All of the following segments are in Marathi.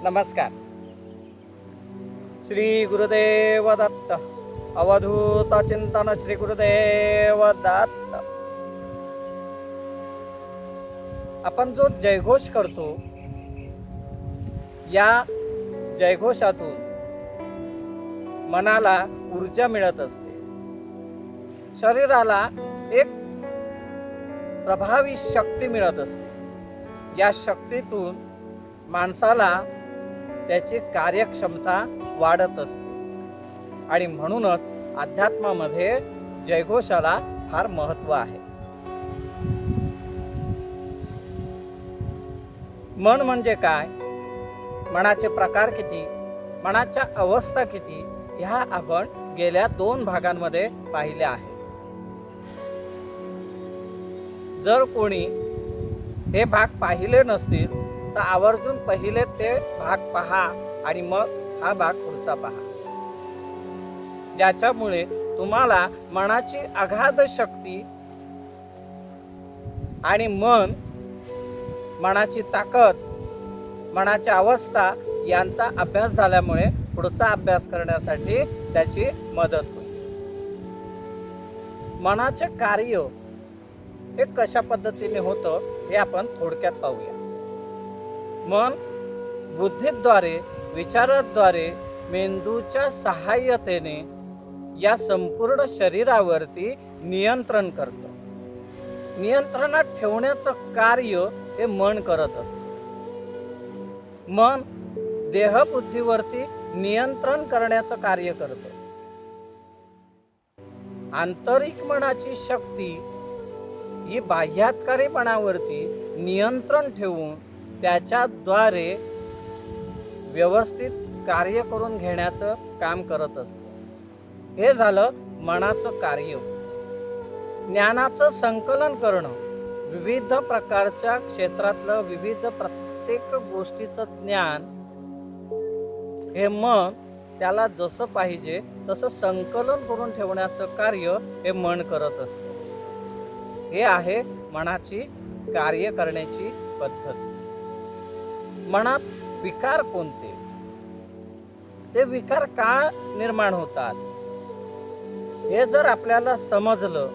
नमस्कार. श्री गुरुदेव दत्त. अवधूत चिंतन श्री गुरुदेव दत्त. आपण जो जयघोष करतो या जयघोषातून मनाला ऊर्जा मिळत असते, शरीराला एक प्रभावी शक्ती मिळत असते. या शक्तीतून माणसाला त्याची कार्यक्षमता वाढत असते आणि म्हणूनच अध्यात्मामध्ये जयघोषाला फार महत्त्व आहे. मन म्हणजे काय, मनाचे प्रकार किती, मनाच्या अवस्था किती, ह्या आपण गेल्या 2 भागांमध्ये पाहिले आहे. जर कोणी हे भाग पाहिले नसतील तर आवर्जून पहिले ते भाग पहा आणि मग हा भाग पुढचा पहा, ज्याच्यामुळे तुम्हाला मनाची अगाध शक्ती आणि मनाची ताकद, मनाची अवस्था यांचा अभ्यास झाल्यामुळे पुढचा अभ्यास करण्यासाठी त्याची मदत होईल. मनाचे कार्य हे कशा पद्धतीने होतं हे आपण थोडक्यात पाहूया. मन बुद्धीद्वारे, विचाराद्वारे, मेंदूच्या सहाय्यतेने या संपूर्ण शरीरावरती नियंत्रण करतं. नियंत्रणात ठेवण्याचं कार्य हे मन करत असतं. मन देहबुद्धीवरती नियंत्रण करण्याचं कार्य करतं. आंतरिक मनाची शक्ती ही बाह्यातकारी मनावरती नियंत्रण ठेवून त्याच्याद्वारे व्यवस्थित कार्य करून घेण्याचं काम करत असतं. हे झालं मनाचं कार्य. ज्ञानाचं संकलन करणं, विविध प्रकारच्या क्षेत्रातलं प्रत्येक गोष्टीचं ज्ञान हे मन त्याला जसं पाहिजे तसं संकलन करून ठेवण्याचं कार्य हे मन करत असतं. हे आहे मनाची कार्य करण्याची पद्धत. मनात विकार कोणते, ते विकार का निर्माण होतात, हे जर आपल्याला समजलं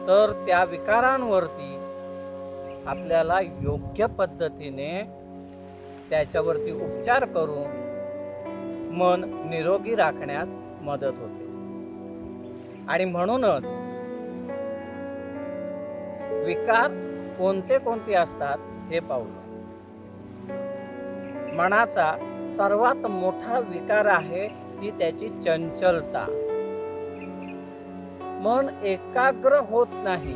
तर त्या विकारांवरती आपल्याला योग्य पद्धतीने त्याच्यावरती उपचार करून मन निरोगी राखण्यास मदत होते. आणि म्हणूनच विकार कोणते कोणते असतात हे पाहूया. मनाचा सर्वात मोठा विकार आहे ती त्याची चंचलता. मन एकाग्र होत नाही.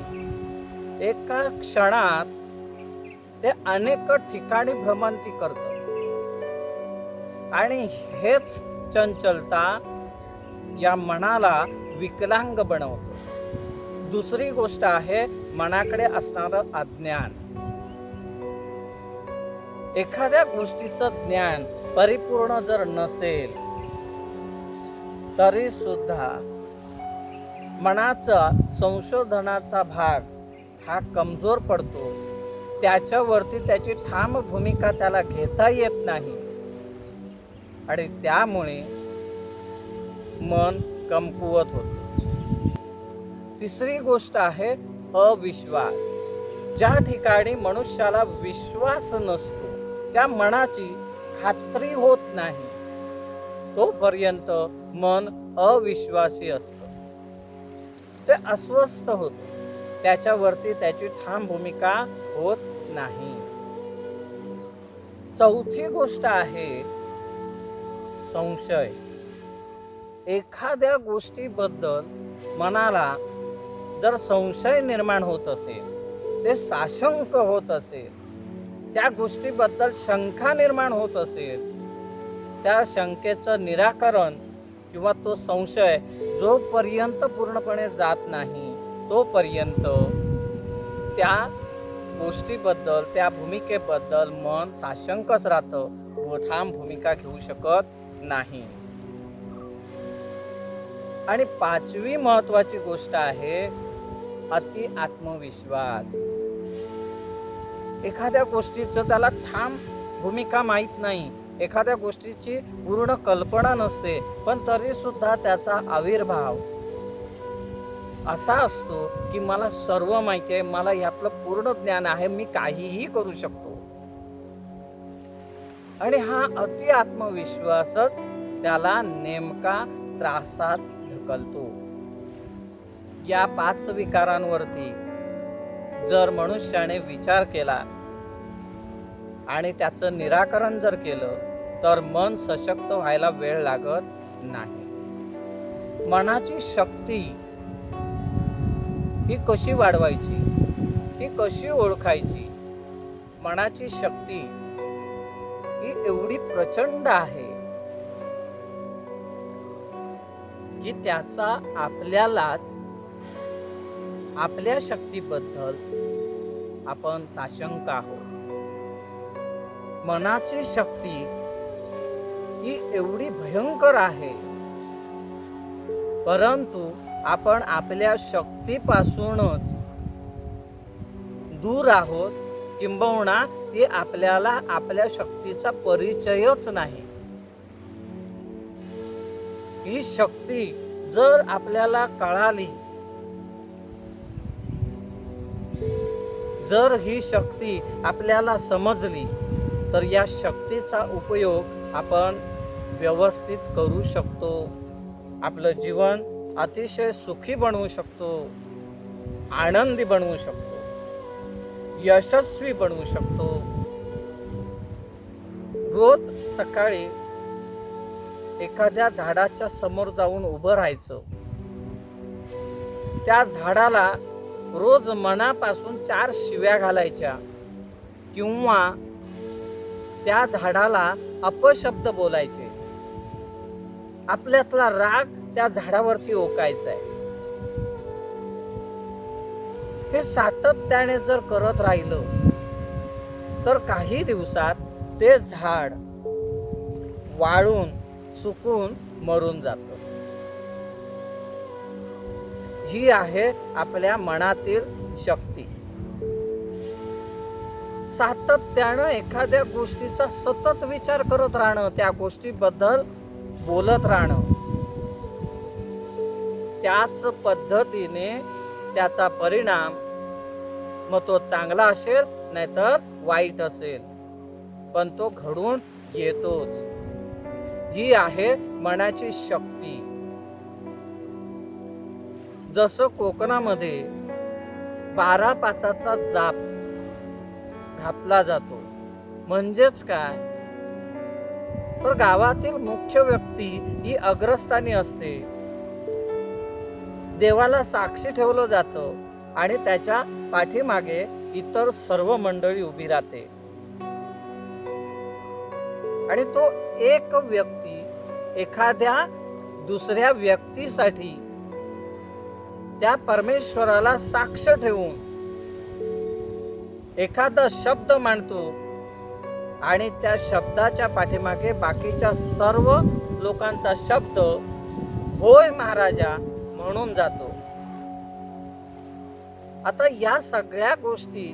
एका क्षणात ते अनेक ठिकाणी भ्रमंती करतं आणि हेच चंचलता या मनाला विकलांग बनवतं. दुसरी गोष्ट आहे मनाकडे असणारं अज्ञान. एखाद्या गोष्टीचं ज्ञान परिपूर्ण जर नसेल तरी सुद्धा मनाचा संशोधनाचा भाग हा कमजोर पडतो. त्याच्यावरती त्याची ठाम भूमिका त्याला घेता येत नाही आणि त्यामुळे मन कमकुवत होते. तिसरी गोष्ट आहे अविश्वास. ज्या ठिकाणी मनुष्याला विश्वास नसतो, त्या मनाची खात्री होत नाही, तोपर्यंत मन अविश्वासी असतं. ते अस्वस्थ होतं. त्याच्यावरती त्याची ठाम भूमिका होत नाही. चौथी गोष्ट आहे संशय. एखाद्या गोष्टीबद्दल मनाला जर संशय निर्माण होत असेल, ते साशंक होत असेल, त्या गोष्टीबद्दल शंका निर्माण होत असेल, त्या शंकेचं निराकरण किंवा तो संशय जोपर्यंत पूर्णपणे जात नाही तोपर्यंत त्या गोष्टीबद्दल, त्या भूमिकेबद्दल मन साशंकच राहतं व ठाम भूमिका घेऊ शकत नाही. आणि 5वी महत्वाची गोष्ट आहे अति आत्मविश्वास. एखाद्या गोष्टीचं त्याला ठाम भूमिका माहीत नाही, एखाद्या गोष्टीची पूर्ण कल्पना नसते, पण तरी सुद्धा त्याचा आविर्भाव असा असतो की मला सर्व माहिती आहे, मला यातलं पूर्ण ज्ञान आहे, मी काहीही करू शकतो. आणि हा अति आत्मविश्वासच त्याला नेमका त्रासात ढकलतो. या 5 विकारांवरती जर मनुष्याने विचार केला आणि त्याचं निराकरण जर केलं तर मन सशक्त व्हायला वेळ लागत नाही. मनाची शक्ती ही कशी वाढवायची, ती कशी ओळखायची? मनाची शक्ती ही एवढी प्रचंड आहे की त्याचा आपल्यालाच आपल्या शक्तीबद्दल आपण साशंक आहोत. मनाची शक्ती ही एवढी भयंकर आहे, परंतु आपण आपल्या शक्तीपासूनच दूर आहोत, किंबहुना ती आपल्याला आपल्या शक्तीचा परिचयच नाही. ही शक्ती जर आपल्याला कळाली, जर ही शक्ती आपल्याला समजली, तर या शक्तीचा उपयोग आपण व्यवस्थित करू शकतो. आपलं जीवन अतिशय सुखी बनवू शकतो, आनंदी बनवू शकतो, यशस्वी बनवू शकतो. रोज सकाळी एखाद्या झाडाच्या समोर जाऊन उभं राहायचं. त्या झाडाला रोज मनापासून 4 शिव्या घालायच्या, किंवा त्या झाडाला अपशब्द बोलायचे. आपल्यातला राग त्या झाडावरती ओकायचा आहे. हे सातत्याने जर करत राहिलं तर काही दिवसात ते झाड वाळून सुकून मरून जातं. ही आहे आपल्या मनातील शक्ती. सातत्यानं एखाद्या गोष्टीचा सतत विचार करत राहणं, त्या गोष्टीबद्दल बोलत राहणं, त्याच पद्धतीने त्याचा परिणाम मग तो चांगला असेल नाहीतर वाईट असेल, पण तो घडून येतोच. ही आहे मनाची शक्ती. जसं कोकणामध्ये 12/5चा जाप घातला जातो, म्हणजेच काय, तर गावातील मुख्य व्यक्ती ही अग्रस्थानी असते, देवाला साक्षी ठेवलं जातं आणि त्याच्या पाठीमागे इतर सर्व मंडळी उभी राहते. आणि तो एक व्यक्ती एखाद्या दुसऱ्या व्यक्तीसाठी त्या परमेश्वराला साक्ष ठेवून एखादा शब्द मांडतो आणि त्या शब्दाच्या पाठीमागे बाकीच्या सर्व लोकांचा शब्द होय महाराजा म्हणून जातो. आता या सगळ्या गोष्टी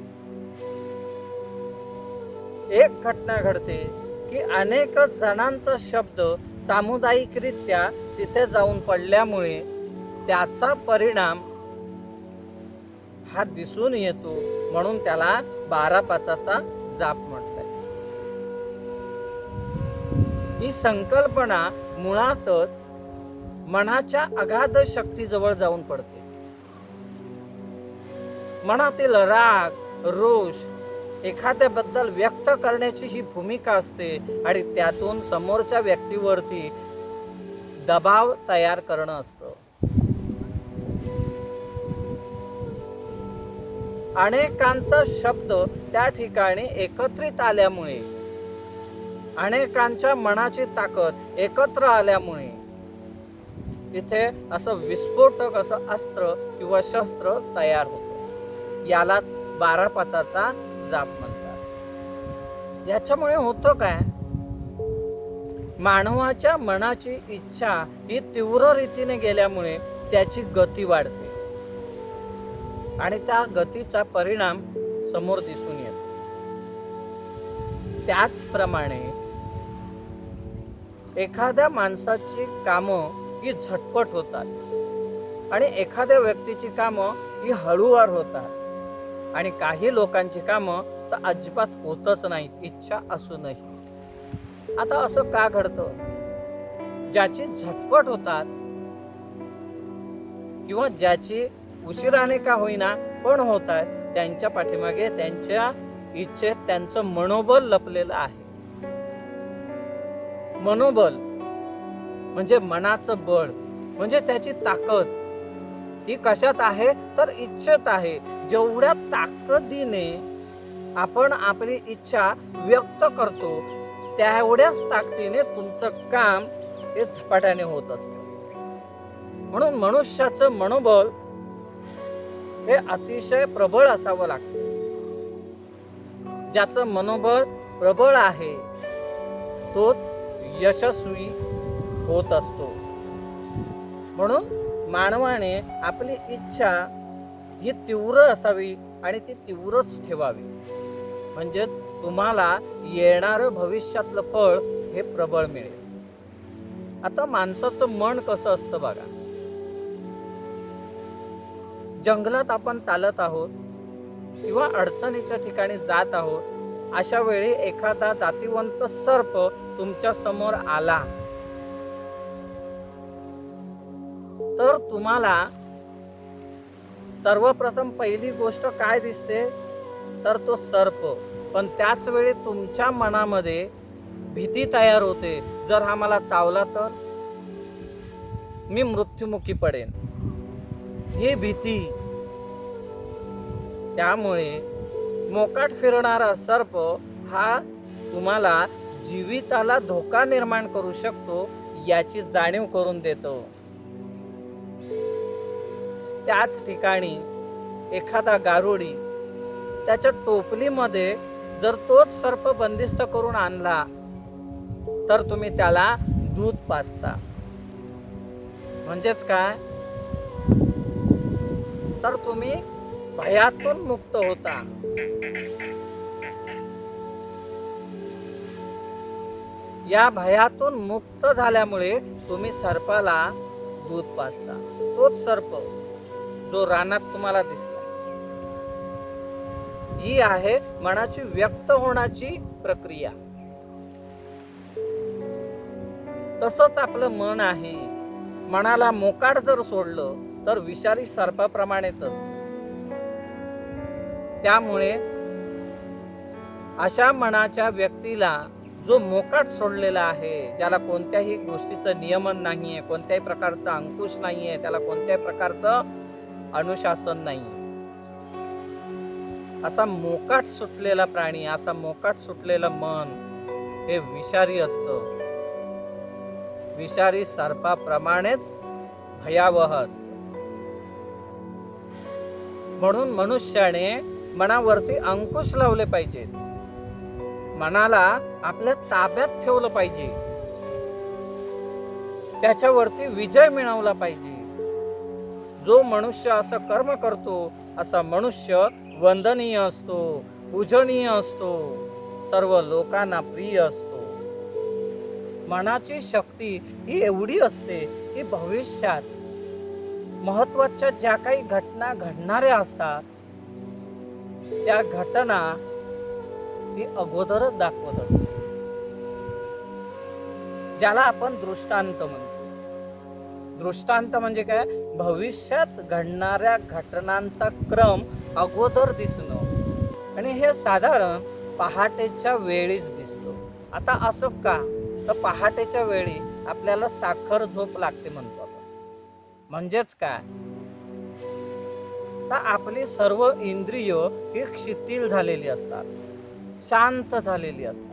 एक घटना घडते की अनेक जणांचा शब्द सामुदायिकरित्या तिथे जाऊन पडल्यामुळे त्याचा परिणाम हा दिसून येतो, म्हणून त्याला 12/5चा जाप म्हणतात. ही संकल्पना मुळातच मनाच्या अगाध शक्तीजवळ जाऊन पडते. मनातील राग, रोष एखाद्याबद्दल व्यक्त करण्याची ही भूमिका असते आणि त्यातून समोरच्या व्यक्तीवरती दबाव तयार करणं असतं. अनेकांचा शब्द त्या ठिकाणी एकत्रित आल्यामुळे, अनेकांच्या मनाची ताकद एकत्र आल्यामुळे इथे असं विस्फोटक असं अस्त्र किंवा शस्त्र तयार होतं. यालाच 12/5चा जाप म्हणतात. याच्यामुळे होतं काय, मानवाच्या मनाची इच्छा ही तीव्र रीतीने गेल्यामुळे त्याची गती वाढते आणि त्या गतीचा परिणाम समोर दिसून येतो. त्याचप्रमाणे एखाद्या माणसाची कामं ही झटपट होतात आणि एखाद्या व्यक्तीची कामं ही हळूवार होतात आणि काही लोकांची कामं तर अजिबात होतच नाहीत इच्छा असूनही. आता असं का घडतं? ज्याची झटपट होतात किंवा ज्याची उशिराने का होईना पण होत आहेत, त्यांच्या पाठीमागे त्यांच्या इच्छेत त्यांचं मनोबल लपलेलं आहे. मनोबल म्हणजे मनाचं बळ, म्हणजे त्याची ताकद ही कशात आहे तर इच्छेत आहे. जेवढ्या ताकदीने आपण आपली इच्छा व्यक्त करतो तेवढ्याच ताकदीने तुमचं काम हे झपाट्याने होत असतं. म्हणून मनुष्याचं मनोबल हे अतिशय प्रबळ असावं लागतं. ज्याचं मनोबल प्रबळ आहे तोच यशस्वी होत असतो. म्हणून मानवाने आपली इच्छा ही तीव्र असावी आणि ती तीव्रच ठेवावी, म्हणजेच तुम्हाला येणारं भविष्यातलं फळ हे प्रबळ मिळेल. आता माणसाचं मन कसं असतं बघा. जंगलात आपण चालत आहोत किंवा अडचणीच्या ठिकाणी जात आहोत, अशा वेळी एखादा जातिवंत सर्प तुमच्या समोर आला तर तुम्हाला सर्वप्रथम पहिली गोष्ट काय दिसते तर तो सर्प. पण त्याच वेळी तुमच्या मनामध्ये भीती तयार होते, जर हा मला चावला तर मी मृत्युमुखी पडेन, ही भीती. त्यामुळे मोकाट फिरणारा सर्प हा तुम्हाला जीविताला धोका निर्माण करू शकतो याची जाणीव करून देतो. त्याच ठिकाणी एखादा गारुडी त्याच्या टोपलीमध्ये जर तोच सर्प बंदिस्त करून आणला तर तुम्ही त्याला दूध पाजता. म्हणजेच काय तर तुम्ही भयातून मुक्त होता. या भयातून मुक्त झाल्यामुळे तुम्ही सर्पाला दूध पाजता. तोच सर्प जो रानात तुम्हाला दिसला, ही आहे मनाची व्यक्त होण्याची प्रक्रिया. तसंच आपलं मन आहे. मनाला मोकाट जर सोडलं तर विषारी सर्पाप्रमाणेच असतं. त्यामुळे अशा मनाच्या व्यक्तीला जो मोकाट सोडलेला आहे, ज्याला कोणत्याही गोष्टीचं नियमन नाहीये, कोणत्याही प्रकारचा अंकुश नाहीये, त्याला कोणत्याही प्रकारचं अनुशासन नाही, असा मोकाट सुटलेला प्राणी, असा मोकाट सुटलेलं मन हे विषारी असतं. विषारी सर्पाप्रमाणेच भयावह असतं. म्हणून मनुष्याने मनावरती अंकुश लावले पाहिजे, मनाला आपल्या ताब्यात ठेवलं पाहिजे, त्याच्यावरती विजय मिळवला पाहिजे. जो मनुष्य असं कर्म करतो असा मनुष्य वंदनीय असतो, पूजनीय असतो, सर्व लोकांना प्रिय असतो. मनाची शक्ती ही एवढी असते की भविष्यात महत्वाच्या ज्या काही घटना घडणाऱ्या असतात त्या घटना ती अगोदरच दाखवत असते, ज्याला आपण दृष्टांत म्हणतो. दृष्टांत म्हणजे काय? भविष्यात घडणाऱ्या घटनांचा क्रम अगोदर दिसणं, आणि हे साधारण पहाटेच्या वेळीच दिसतो. आता असं का तर पहाटेच्या वेळी आपल्याला साखर झोप लागते म्हणतो आपण. म्हणजेच काय तर आपली सर्व इंद्रिय ही शिथिल झालेली असतात, शांत झालेली असतात.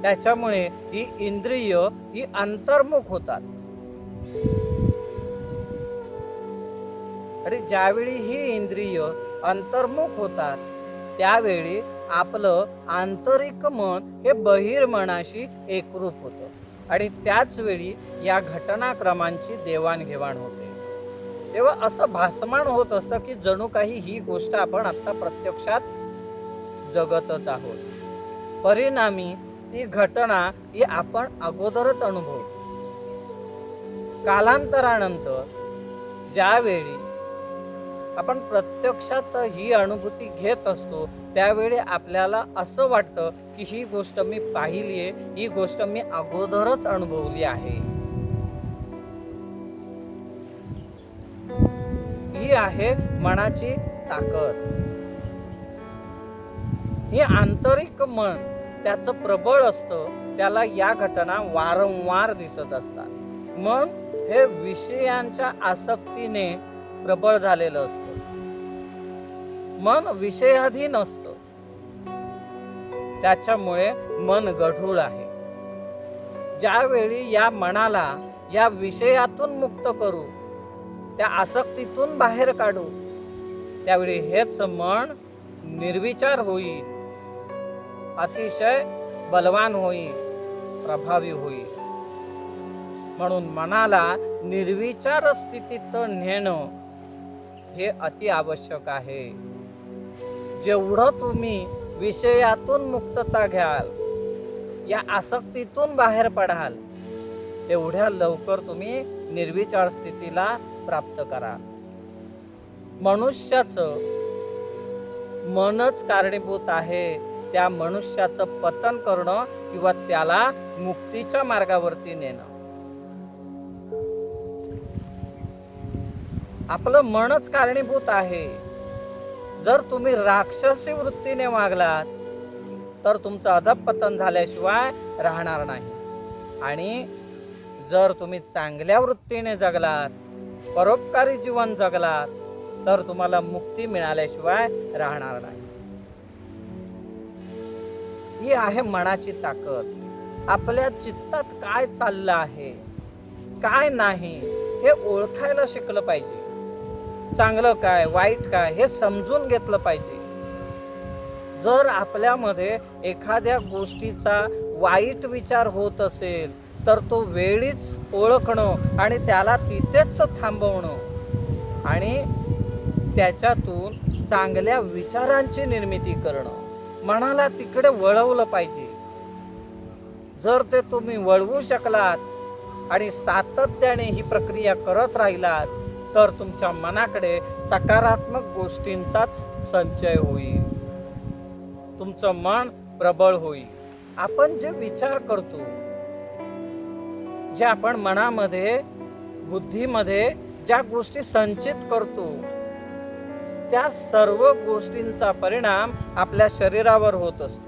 त्याच्यामुळे ही इंद्रिय ही अंतर्मुख होतात. आणि ज्यावेळी ही इंद्रिय अंतर्मुख होतात त्यावेळी आपलं आंतरिक मन हे बहिर्मनाशी एकरूप होतं आणि त्याच वेळी या घटनाक्रमांची देवाणघेवाण होते. तेव्हा असं भासमान होत असतं की जणू काही ही गोष्ट आपण आता प्रत्यक्षात जगतच आहोत. परिणामी ती घटना ही आपण अगोदरच अनुभवतो. कालांतरानंतर ज्यावेळी आपण प्रत्यक्षात ही अनुभूती घेत असतो त्यावेळी आपल्याला असं वाटतं की ही गोष्ट मी पाहिली आहे, ही गोष्ट मी अगोदरच अनुभवली आहे. ही आहे मनाची ताकद. हे आंतरिक मन त्याचं प्रबळ असतं, त्याला या घटना वारंवार दिसत असतात. मन हे विषयांच्या आसक्तीने प्रबळ झालेलं असतं. मन विषयाधीन असतं, त्याच्यामुळे मन गढूळ आहे. ज्यावेळी या मनाला या विषयातून मुक्त करू, त्या आसक्तीतून बाहेर काढू, त्यावेळी हेच मन निर्विचार होईल, अतिशय बलवान होईल, प्रभावी होईल. म्हणून मनाला निर्विचार स्थितीत नेणं हे अति आवश्यक आहे. जेवढं तुम्ही विषयातून मुक्तता घ्याल, या आसक्तीतून बाहेर पडाल, तेवढ्या लवकर तुम्ही निर्विचार स्थितीला प्राप्त कराल. मनुष्याचं मनच कारणीभूत आहे त्या मनुष्याचं पतन करणं किंवा त्याला मुक्तीच्या मार्गावरती नेणं. आपलं मनच कारणीभूत आहे. जर तुम्ही राक्षसी वृत्तीने वागलात तर तुमचं अधःपतन झाल्याशिवाय राहणार नाही. आणि जर तुम्ही चांगल्या वृत्तीने जगलात, परोपकारी जीवन जगलात, तर तुम्हाला मुक्ती मिळाल्याशिवाय राहणार नाही. ही आहे मनाची ताकद. आपल्या चित्तात काय चाललं आहे, काय नाही, हे ओळखायला शिकलं पाहिजे. चांगलं काय, वाईट काय, हे समजून घेतलं पाहिजे. जर आपल्यामध्ये एखाद्या गोष्टीचा वाईट विचार होत असेल तर तो वेळीच ओळखणं आणि त्याला तिथेच थांबवणं आणि त्याच्यातून चांगल्या विचारांची निर्मिती करणं, मनाला तिकडे वळवलं पाहिजे. जर ते तुम्ही वळवू शकलात आणि सातत्याने ही प्रक्रिया करत राहिलात तर तुमच्या मनाकडे सकारात्मक गोष्टींचाच संचय होईल. तुमचं मन प्रबळ होईल. आपण जे विचार करतो, जे आपण मनामध्ये, बुद्धीमध्ये ज्या गोष्टी संचित करतो, त्या सर्व गोष्टींचा परिणाम आपल्या शरीरावर होत असतो.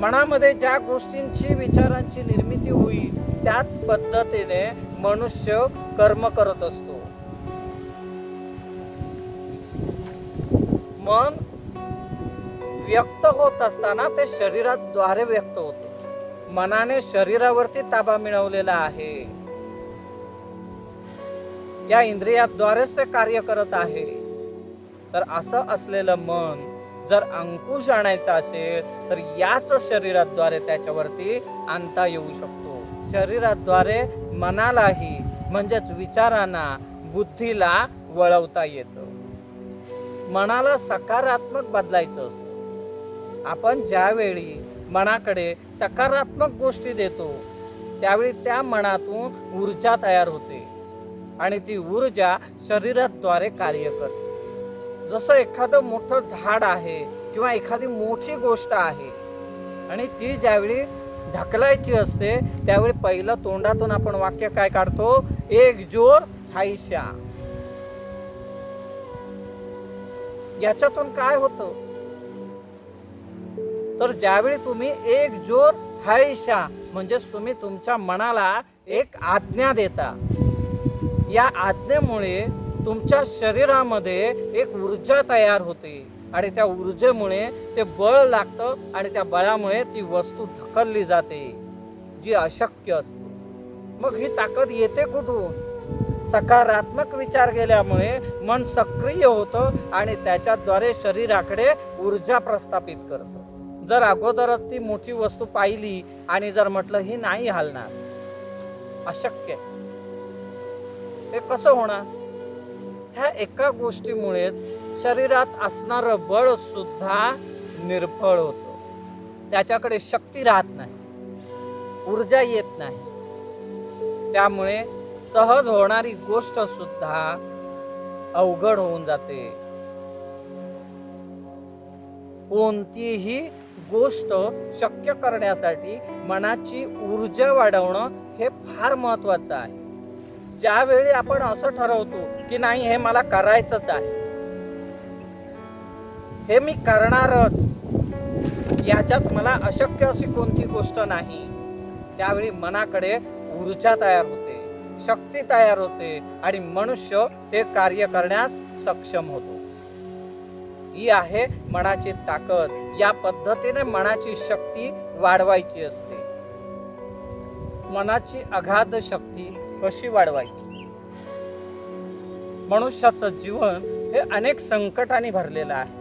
मनामध्ये ज्या गोष्टींची, विचारांची निर्मिती होईल त्याच पद्धतीने मनुष्य कर्म करत असतो. मन व्यक्त होत असताना ते शरीराद्वारे व्यक्त होते. मनाने शरीरावरती ताबा मिळवलेला आहे. या इंद्रियाद्वारेच ते कार्य करत आहे. तर असं असलेलं मन जर अंकुश आणायचा असेल तर याच शरीराद्वारे त्याच्यावरती आणता येऊ शकतो. शरीराद्वारे मनालाही म्हणजेच विचारांना, बुद्धीला वळवता येतं. मनाला सकारात्मक बदलायचं असतं. आपण ज्यावेळी मनाकडे सकारात्मक गोष्टी देतो त्यावेळी त्या मनातून ऊर्जा तयार होते आणि ती ऊर्जा शरीराद्वारे कार्य करते. जसं एखादं मोठं झाड आहे किंवा एखादी मोठी गोष्ट आहे आणि ती ज्यावेळी ढकलायची असते त्यावेळी पहिलं तोंडातून आपण वाक्य काय काढतो? एक जोर हायशा. याच्यातून काय होतं? तर ज्यावेळी तुम्ही एक जोर हायशा म्हणजेच तुम्ही तुमच्या मनाला एक आज्ञा देता. या आज्ञेमुळे तुमच्या शरीरामध्ये एक ऊर्जा तयार होते आणि त्या ऊर्जेमुळे ते बळ लागतं आणि त्या बळामुळे ती वस्तू ढकलली जाते जी अशक्य असते. मग ही ताकद येते कुठून? सकारात्मक विचार केल्यामुळे मन सक्रिय होतं आणि त्याच्याद्वारे शरीराकडे ऊर्जा प्रस्थापित करतं. जर अगोदरच ती मोठी वस्तू पाहिली आणि जर म्हटलं ही नाही हलणार, अशक्य, हे कसं होणार? ह्या एका गोष्टीमुळे शरीरात असणारं बळ सुद्धा निर्फळ होतं. त्याच्याकडे शक्ती राहत नाही, ऊर्जा येत नाही. त्यामुळे सहज होणारी गोष्ट सुद्धा अवघड होऊन जाते. कोणतीही गोष्ट शक्य करण्यासाठी मनाची ऊर्जा वाढवणं हे फार महत्वाचं आहे. ज्यावेळी आपण असं ठरवतो की नाही, हे मला करायचंच आहे, हे मी करणारच, याच्यात मला अशक्य अशी कोणती गोष्ट नाही, त्यावेळी मनाकडे ऊर्जा तयार होते, शक्ती तयार होते आणि मनुष्य ते कार्य करण्यास सक्षम होतो. ही आहे मनाची ताकद. या पद्धतीने मनाची शक्ती वाढवायची असते. मनाची अगाध शक्ती कशी वाढवायची? मनुष्याचं जीवन हे अनेक संकटांनी भरलेलं आहे,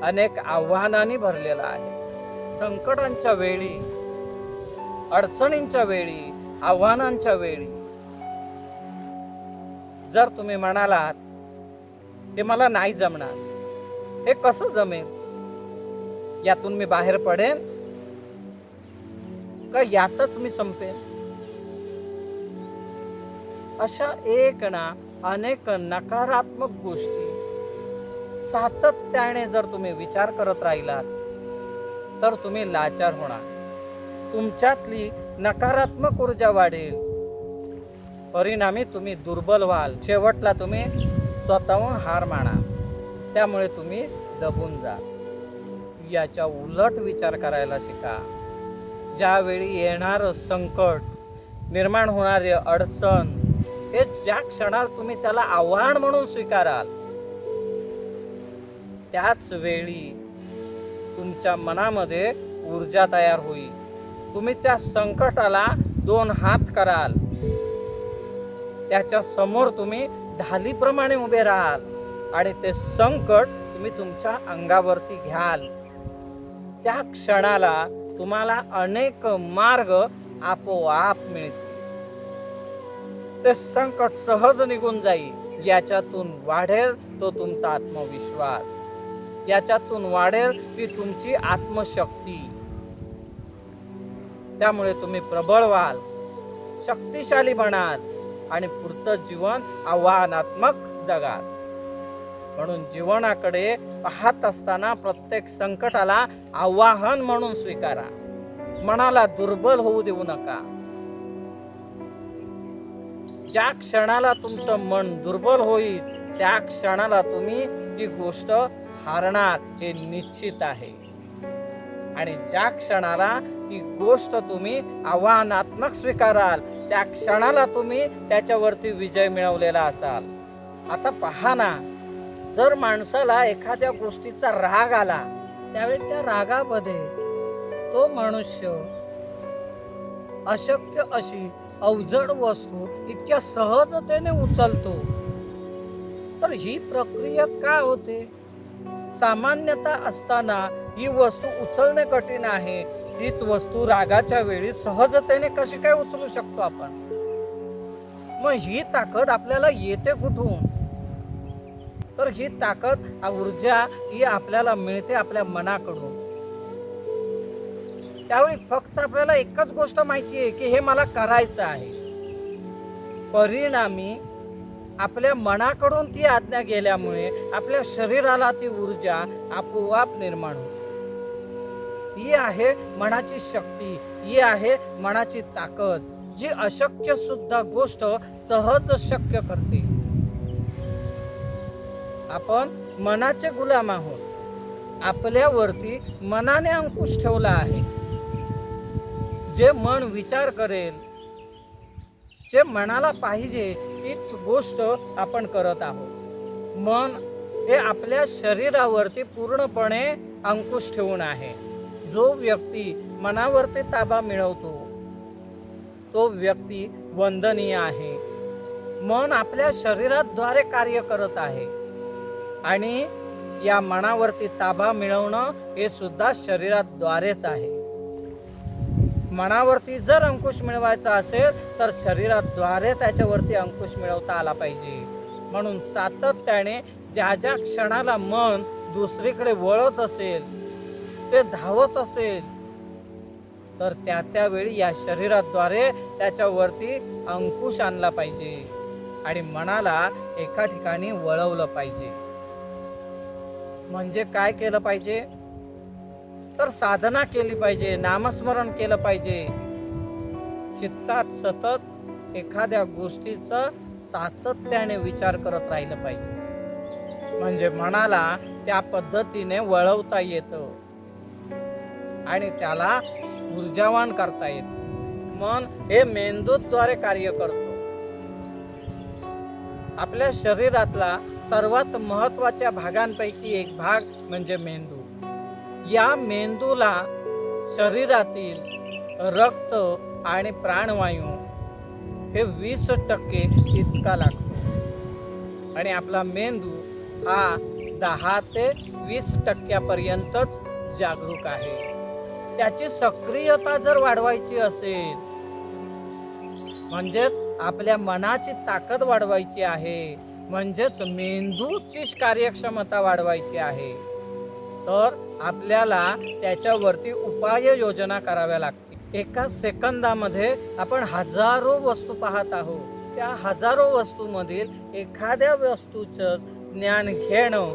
अनेक आव्हानांनी भरलेलं आहे. संकटांच्या वेळी, अडचणींच्या वेळी, आव्हानांच्या वेळी जर तुम्ही म्हणालात हे मला नाही जमणार, हे कसं जमेल, यातून मी बाहेर पडेन का यातच मी संपेन, अशा एक ना अनेक नकारात्मक गोष्टी सातत्याने जर तुम्ही विचार करत राहिलात तर तुम्ही लाचार होणार. तुमच्यातली नकारात्मक ऊर्जा वाढेल, परिणामी तुम्ही दुर्बल व्हाल. शेवटला तुम्ही स्वतःहून हार मानाल. त्यामुळे तुम्ही दबून जा. याच्या उलट विचार करायला शिका. ज्यावेळी येणारं संकट, निर्माण होणारी अडचण, हे ज्या क्षणात तुम्ही त्याला आव्हान म्हणून स्वीकाराल, त्याच वेळी तुमच्या मनामध्ये ऊर्जा तयार होईल. तुम्ही त्या संकटाला 2 हात कराल, त्याच्या समोर तुम्ही ढालीप्रमाणे उभे राहाल आणि ते संकट तुम्ही तुमच्या अंगावरती घ्याल. त्या क्षणाला तुम्हाला अनेक मार्ग आपोआप मिळतील. ते संकट सहज निघून जाईल. याच्यातून वाढेल तो तुमचा आत्मविश्वास, याच्यातून वाढेल ती तुमची आत्मशक्ती. त्यामुळे तुम्ही प्रबळ व्हाल, शक्तिशाली बनाल आणि पुढचं जीवन आव्हानात्मक जगाल. म्हणून जीवनाकडे पाहत असताना प्रत्येक संकटाला आव्हान म्हणून स्वीकारा. मनाला दुर्बल होऊ देऊ नका. ज्या क्षणाला तुमचं मन दुर्बल होईल त्या क्षणाला तुम्ही ती गोष्ट हारणार हे निश्चित आहे. आणि ज्या क्षणाला ती गोष्ट तुम्ही आव्हानात्मक स्वीकाराल त्या क्षणाला तुम्ही त्याच्यावरती विजय मिळवलेला असाल. आता पहा ना, जर माणसाला एखाद्या गोष्टीचा राग आला त्यावेळी त्या रागामध्ये तो मनुष्य अशक्य अशी अवजड वस्तू इतक्या सहजतेने उचलतो. तर ही प्रक्रिया का होते? सामान्यता असताना ही वस्तू उचलणे कठीण आहे, तीच वस्तू रागाच्या वेळी सहजतेने कशी काय उचलू शकतो आपण? मग ही ताकद आपल्याला येते कुठून? तर ही ताकद, ऊर्जा ही आपल्याला मिळते आपल्या मनाकडून. त्यावेळी फक्त आपल्याला एकच गोष्ट माहिती आहे की हे मला करायचं आहे. परिणामी आपल्या मनाकडून ती आज्ञा गेल्यामुळे आपल्या शरीराला ती ऊर्जा आपोआप निर्माण होते. ही आहे मनाची शक्ती, ही आहे मनाची ताकद, जी अशक्य सुद्धा गोष्ट सहज शक्य करते. आपण मनाचे गुलाम आहोत. आपल्यावरती मनाने अंकुश ठेवला आहे. जे मन विचार करेल, जे मनाला पाहिजे तीच गोष्ट आपण करत आहोत. मन हे आपल्या शरीरावरती पूर्णपणे अंकुश ठेवून आहे. जो व्यक्ती मनावरती ताबा मिळवतो तो व्यक्ती वंदनीय आहे. मन आपल्या शरीराद्वारे कार्य करत आहे आणि या मनावरती ताबा मिळवणं हे सुद्धा शरीराद्वारेच आहे. मनावरती जर अंकुश मिळवायचा असेल तर शरीराद्वारे त्याच्यावरती अंकुश मिळवता आला पाहिजे. म्हणून सातत्याने ज्या ज्या क्षणाला मन दुसरीकडे वळत असेल, ते धावत असेल, तर त्या वेळी या शरीराद्वारे त्याच्यावरती अंकुश आणला पाहिजे आणि मनाला एका ठिकाणी वळवलं पाहिजे. म्हणजे काय केलं पाहिजे? तर साधना केली पाहिजे, नामस्मरण केलं पाहिजे. चित्तात सतत एखाद्या गोष्टीचा सातत्याने विचार करत राहिलं पाहिजे. म्हणजे मनाला त्या पद्धतीने वळवता येतं आणि त्याला ऊर्जावान करता येतं. मन हे मेंदूद्वारे कार्य करतो. आपल्या शरीरातला सर्वात महत्वाच्या भागांपैकी एक भाग म्हणजे मेंदू. या मेंदूला शरीरातील रक्त आणि प्राणवायू हे 20% इतका लागतो आणि आपला मेंदू हा 10 ते 20% पर्यंतच जागरूक आहे. त्याची सक्रियता जर वाढवायची असेल, म्हणजेच आपल्या मनाची ताकद वाढवायची आहे, म्हणजेच मेंदूची कार्यक्षमता वाढवायची आहे, तर आपल्याला त्याच्यावरती उपाययोजना कराव्या लागतील. एका सेकंदामध्ये आपण हजारो वस्तू पाहत आहोत. त्या हजारो वस्तूमधील एखाद्या वस्तूचं ज्ञान घेणं,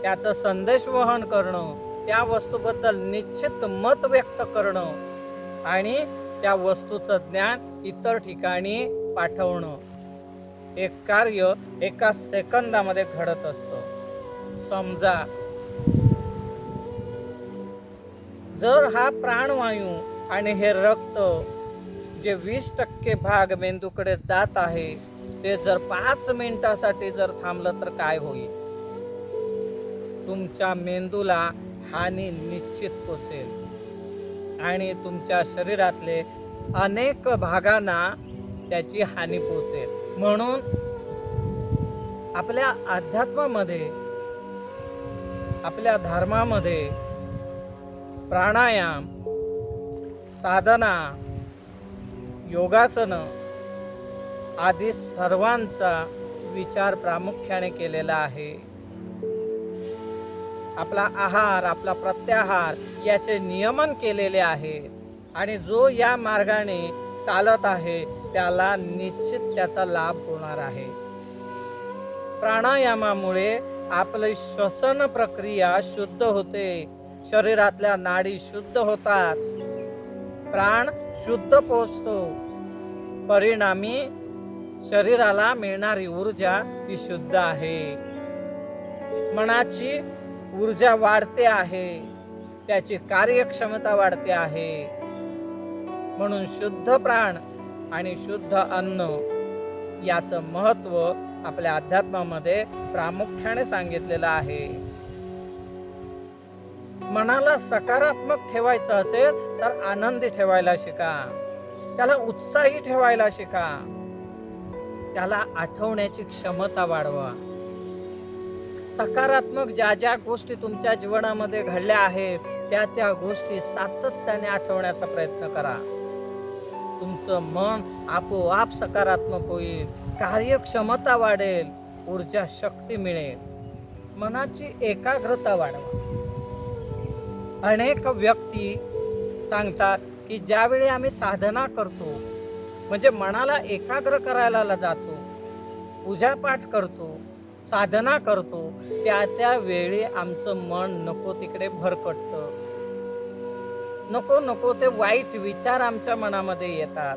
त्याचं संदेश वहन करणं, त्या वस्तूबद्दल निश्चित मत व्यक्त करणं आणि त्या वस्तूचं ज्ञान इतर ठिकाणी पाठवणं, एक कार्य एका सेकंदामध्ये घडत असतं. समजा जर हा प्राणवायू आणि हे रक्त जे 20% भाग मेंदूकडे जात आहे, ते जर 5 मिनिटासाठी जर थांबलं तर काय होईल? तुमच्या मेंदूला हानी निश्चित पोचेल आणि तुमच्या शरीरातले अनेक भागांना त्याची हानी पोचेल. म्हणून आपल्या अध्यात्मामध्ये, आपल्या धर्मामध्ये प्राणायाम, साधना, योगासन आदी सर्वांचा विचार प्रामुख्याने केलेला आहे. आपला आहार, आपला प्रत्याहार याचे नियमन केलेले आहे आणि जो या मार्गाने चालत आहे त्याला निश्चित त्याचा लाभ होणार आहे. प्राणायामामुळे आपली श्वसन प्रक्रिया शुद्ध होते, शरीरातल्या नाडी शुद्ध होतात, प्राण शुद्ध पोचतो, परिणामी शरीराला मिळणारी ऊर्जा ही शुद्ध आहे. मनाची ऊर्जा वाढते आहे, त्याची कार्यक्षमता वाढते आहे. म्हणून शुद्ध प्राण आणि शुद्ध अन्न याचं महत्व आपल्या अध्यात्मामध्ये प्रामुख्याने सांगितलेलं आहे. मनाला सकारात्मक ठेवायचं असेल तर आनंदी ठेवायला शिका, त्याला उत्साही ठेवायला शिका, त्याला आठवण्याची क्षमता वाढवा. सकारात्मक ज्या ज्या गोष्टी तुमच्या जीवनामध्ये घडल्या आहेत त्या गोष्टी सातत्याने आठवण्याचा प्रयत्न करा. तुमचं मन आपोआप सकारात्मक होईल, कार्यक्षमता वाढेल, ऊर्जा शक्ती मिळेल, मनाची एकाग्रता वाढवा. अनेक व्यक्ती सांगतात की ज्यावेळी आम्ही साधना करतो, म्हणजे मनाला एकाग्र करायला जातो, पूजापाठ करतो, साधना करतो, त्या वेळी आमचं मन नको तिकडे भरकटतं, नको नको ते वाईट विचार आमच्या मनामध्ये येतात.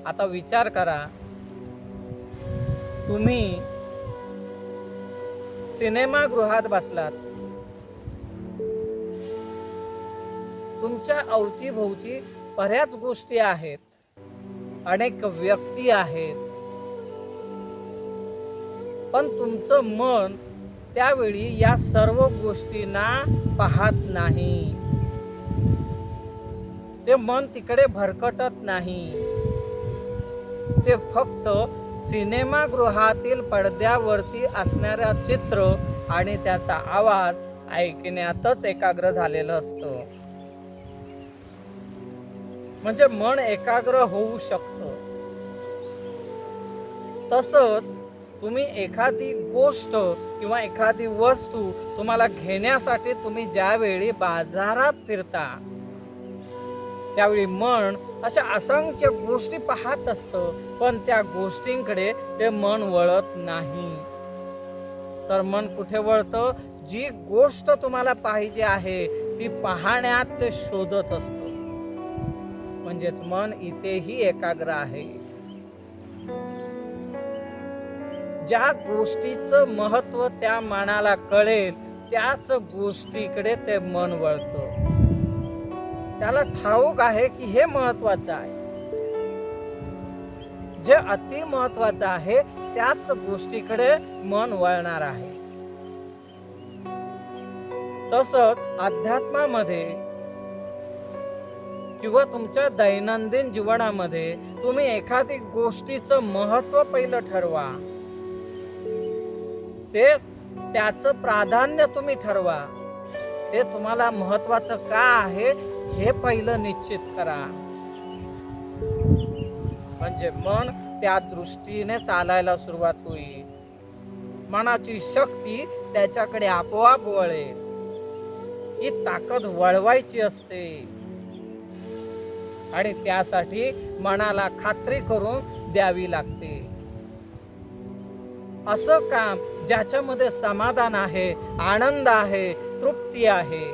आता विचार करा, तुम्ही सिनेमागृहात बसलात, तुमच्या अवतीभोवती बऱ्याच गोष्टी आहेत, अनेक व्यक्ती आहेत, पण तुमचं मन त्यावेळी या सर्व गोष्टींना पाहत नाही. ते मन तिकडे भरकटत नाही. ते फक्त सिनेमागृहातील पडद्यावरती असणाऱ्या चित्र आणि त्याचा आवाज ऐकण्यातच एकाग्र झालेलं असतं. म्हणजे मन एकाग्र होऊ शकतं. तसंच तुम्ही एखादी गोष्ट किंवा एखादी वस्तू तुम्हाला घेण्यासाठी तुम्ही ज्यावेळी बाजारात फिरता, त्यावेळी मन अशा असंख्य गोष्टी पाहत असतं, पण त्या गोष्टींकडे ते मन वळत नाही. तर मन कुठे वळतं? जी गोष्ट तुम्हाला पाहिजे आहे ती पाहण्यात ते शोधत असतं. म्हणजेच मन इथेही एकाग्र आहे. ज्या गोष्टीचं महत्व त्या मनाला कळेल त्याच गोष्टीकडे ते मन वळतं. त्याला ठाऊक आहे की हे महत्वाचं आहे. जे अति महत्वाचं आहे त्याच गोष्टीकडे मन वळणार आहे. तसंच अध्यात्मामध्ये किंवा तुमच्या दैनंदिन जीवनामध्ये तुम्ही एखादी गोष्टीचं महत्व पहिलं ठरवा. त्याचं प्राधान्य तुम्ही ठरवा. ते तुम्हाला महत्वाचं का आहे हे पहिलं निश्चित करा. म्हणजे मन त्या दृष्टीने चालायला सुरुवात होईल. मनाची शक्ती त्याच्याकडे आपोआप वळेल. ही ताकद वळवायची असते आणि त्यासाठी मनाला खात्री करून द्यावी लागते. असं काम ज्याच्यामध्ये समाधान आहे, आनंद आहे, तृप्ती आहे,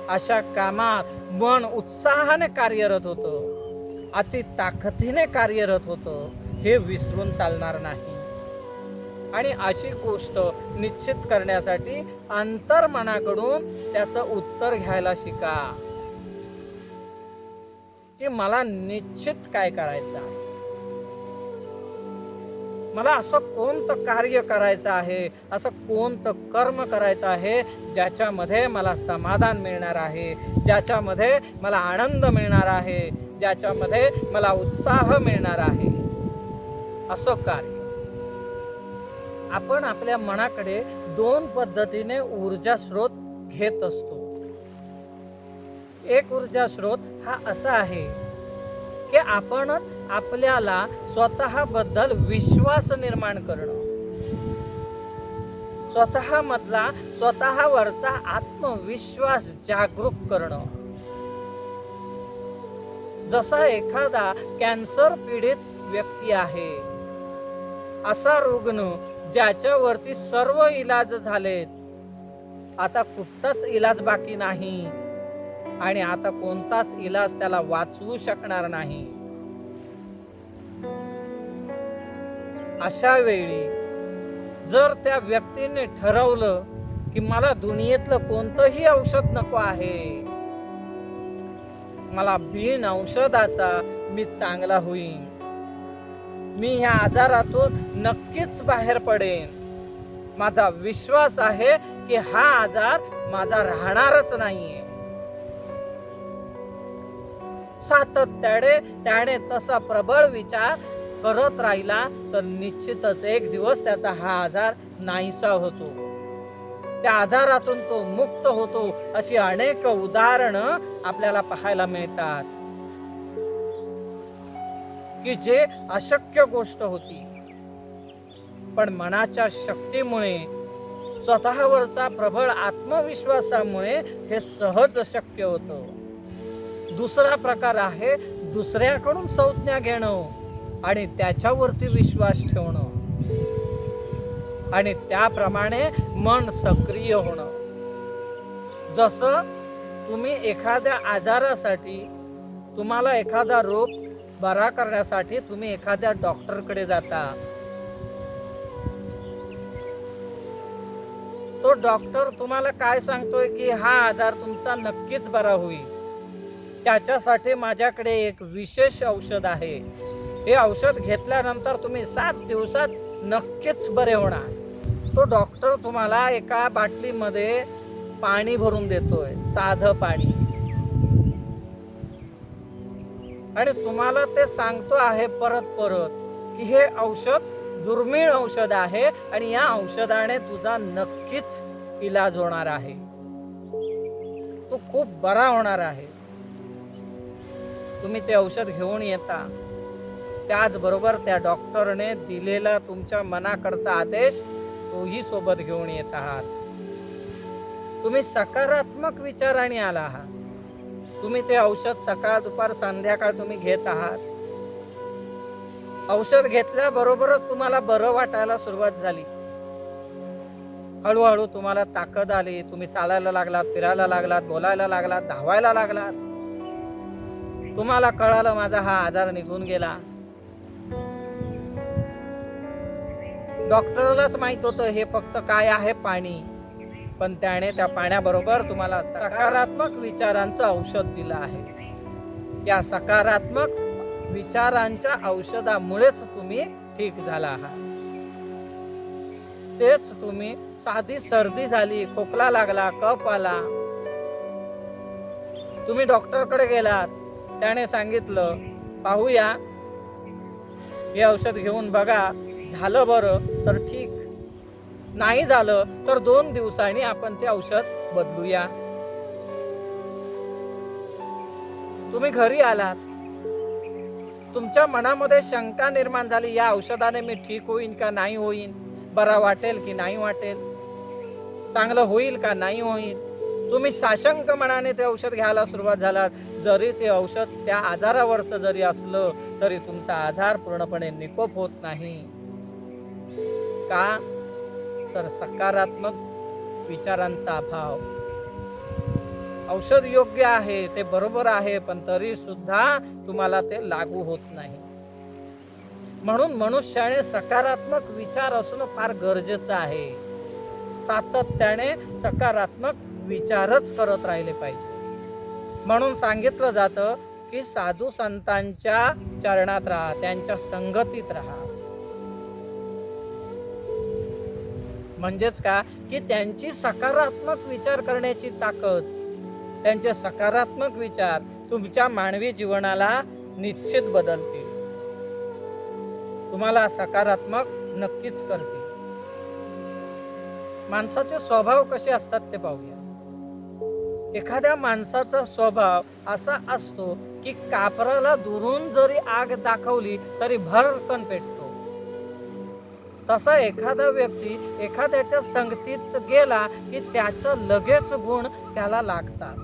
अशा कामात मन उत्साहाने कार्यरत होतं, अति ताकदीने कार्यरत होतं, हे विसरून चालणार नाही. आणि अशी गोष्ट निश्चित करण्यासाठी अंतर्मनाकडून त्याचं उत्तर घ्यायला शिका की मला निश्चित काय करायचं आहे. मला असं कोणतं कार्य करायचं आहे, असं कोणतं कर्म करायचं आहे ज्याच्यामध्ये मला समाधान मिळणार आहे, ज्याच्यामध्ये मला आनंद मिळणार आहे, ज्याच्यामध्ये मला उत्साह मिळणार आहे. असं कार्य आपण आपल्या मनाकडे दोन पद्धतीने ऊर्जा स्रोत घेत असतो. एक ऊर्जा स्रोत हा असा आहे की आपणच आपल्याला स्वतःबद्दल विश्वास निर्माण करणं, स्वतःमधला स्वतःवरचा आत्मविश्वास जागरूक करणं. जसा एखादा कॅन्सर पीडित व्यक्ती आहे, असा रुग्ण ज्याच्यावरती सर्व इलाज झालेत, आता कुठचाच इलाज बाकी नाही आणि आता कोणताच इलाज त्याला वाचवू शकणार नाही. अशा वेळी जर त्या व्यक्तीने ठरवलं की मला दुनियेतलं कोणतंही औषध नको आहे, मला बिन औषधाचा मी चांगला होईन, मी ह्या आजारातून नक्कीच बाहेर पडेन, माझा विश्वास आहे की हा आजार माझा राहणारच नाहीये, सातत्याने त्याने तसा प्रबळ विचार करत राहिला तर निश्चितच एक दिवस त्याचा हा आजार नाहीसा होतो, त्या आजारातून तो मुक्त होतो. अशी अनेक उदाहरणं आपल्याला पाहायला मिळतात की जे अशक्य गोष्ट होती, पण मनाच्या शक्तीमुळे, स्वतःवरचा प्रबळ आत्मविश्वासामुळे हे सहज शक्य होतं. दुसरा प्रकार आहे दुसऱ्याकडून संज्ञा घेणं आणि त्याच्यावरती विश्वास ठेवणं आणि त्याप्रमाणे मन सक्रिय होणं. जसं तुम्ही एखाद्या आजारासाठी, तुम्हाला एखादा रोग बरा करण्यासाठी तुम्ही एखाद्या डॉक्टरकडे जाता, तो डॉक्टर तुम्हाला काय सांगतोय की हा आजार तुमचा नक्कीच बरा होईल, त्याच्यासाठी माझ्याकडे एक विशेष औषध आहे, हे औषध घेतल्यानंतर तुम्ही 7 दिवसात नक्कीच बरे होणार. तो डॉक्टर तुम्हाला एका बाटलीमध्ये पाणी भरून देतोय, साधं पाणी, आणि तुम्हाला ते सांगतो आहे परत परत की हे औषध दुर्मिळ औषध आहे आणि या औषधाने तुझा नक्कीच इलाज होणार आहे, तू खूप बरा होणार आहे. तुम्ही ते औषध घेऊन येता त्याचबरोबर त्या डॉक्टरने दिलेला तुमच्या मनाकडचा आदेश तोही सोबत घेऊन येत आहात. तुम्ही सकारात्मक विचाराने आला आहात. तुम्ही ते औषध सकाळ दुपार संध्याकाळ तुम्ही घेत आहात. औषध घेतल्याबरोबरच तुम्हाला बरं वाटायला सुरुवात झाली. हळूहळू तुम्हाला ताकद आली. तुम्ही चालायला लागलात, फिरायला लागलात, बोलायला लागलात, धावायला लागलात. तुम्हाला कळालं माझा हा आजार निघून गेला. डॉक्टरलाच माहित होतं हे फक्त काय आहे, पाणी. पण त्याने त्या पाण्याबरोबर तुम्हाला सकारात्मक विचारांचं औषध दिलं आहे. या सकारात्मक विचारांच्या औषधामुळेच तुम्ही ठीक झाला आहात. तेच तुम्ही साधी सर्दी झाली, खोकला लागला, कफ आला, तुम्ही डॉक्टरकडे गेलात, त्याने सांगितलं पाहूया, हे औषध घेऊन बघा, झालं बरं तर ठीक, नाही झालं तर 2 दिवसांनी आपण ते औषध बदलूया. तुम्ही घरी आलात, तुमच्या मनामध्ये शंका निर्माण झाली, या औषधाने मी ठीक होईन का नाही होईन, बरा वाटेल की नाही वाटेल, चांगलं होईल का नाही होईल. तुम्ही साशंक मनाने ते औषध घ्यायला सुरुवात झालात. जरी ते औषध त्या आजारावरचं जरी असलं तरी तुमचा आजार पूर्णपणे निकोप होत नाही. का? तर सकारात्मक विचारांचा अभाव. औषध योग्य आहे, ते बरोबर आहे, पण तरी सुद्धा तुम्हाला ते लागू होत नाही. म्हणून मनुष्याने सकारात्मक विचार असणं फार गरजेचं आहे. सातत्याने सकारात्मक विचारच करत राहिले पाहिजे. म्हणून सांगितलं जातं की साधू संतांच्या चरणात राहा, त्यांच्या संगतीत राहा. म्हणजेच का की त्यांची सकारात्मक विचार करण्याची ताकद, त्यांचे सकारात्मक विचार तुमच्या मानवी जीवनाला निश्चित बदलतील, तुम्हाला सकारात्मक नक्कीच करतील. माणसाचे स्वभाव कसे असतात ते पाहूया. एखाद्या माणसाचा स्वभाव असा असतो की कापराला दुरून जरी आग दाखवली तरी भरकन पेटतो. तसा एखादा व्यक्ती एखाद्याच्या संगतीत गेला की त्याचं लगेच गुण त्याला लागतात.